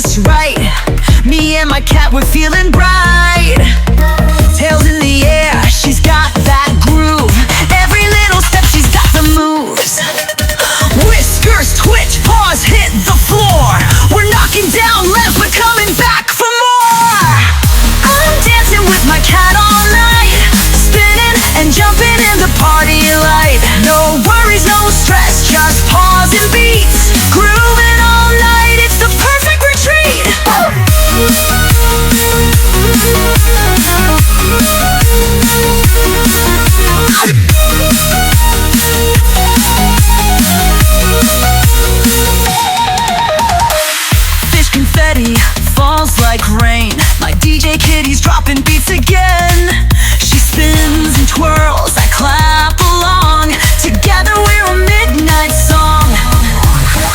just right. Me and my cat, we're feeling bright. Tails in the air, she's got that groove. Every little step, she's got the moves. Whiskers twitch, paws hit the floor. We're knocking down limbs, but coming back for more. I'm dancing with my cat all night, spinning and jumping in the party light. No worries, no stress, just pause and beats. Grooving all night, it's the perfect retreat. Fish confetti falls like rain. My DJ kitty's dropping beats again. She spins and twirls, I clap along. Together we're a midnight song.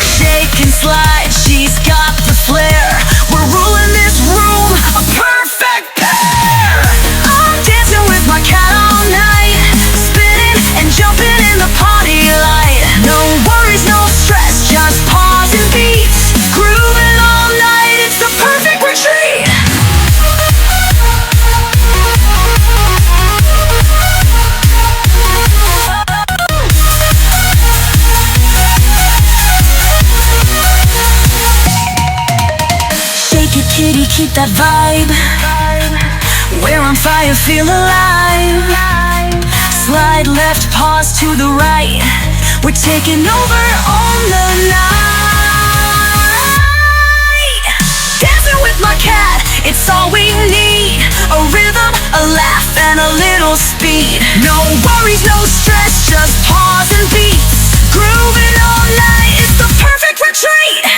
Shake and slide, she's got the flair. We're ruling this room, a perfect pair. I'm dancing with my cat all night, spinning and jumping in the party light. No worries, no stress, just pause and beats. Grooving all night, it's the perfect retreat. Shake it, kitty, keep that vibe. We're on fire, feel alive. Slide left, pause to the right. We're taking over on the night. Dancing with my cat, it's all we need. A rhythm, a laugh, and a little speed. No worries, no stress, just pause and beats. Grooving all night, it's the perfect retreat.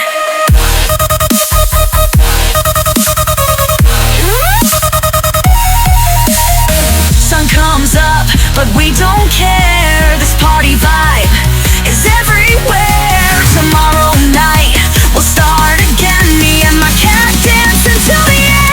Sun comes up, but we don't care. This party vibe is everywhere. Tomorrow night we'll start again. Me and my cat dance until the end.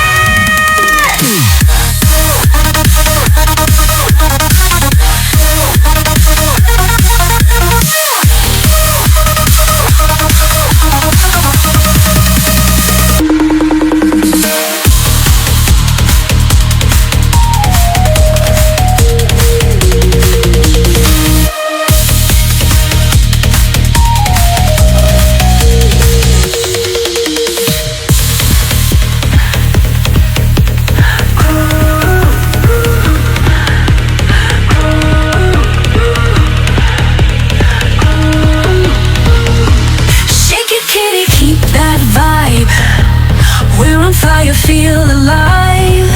Feel alive.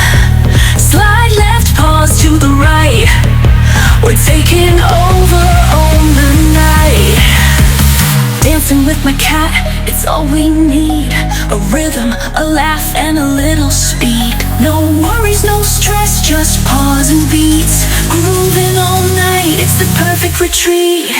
Slide left, pause to the right. We're taking over on the night. Dancing with my cat, it's all we need. A rhythm, a laugh, and a little speed. No worries, no stress, just pause and beats. Grooving all night, it's the perfect retreat.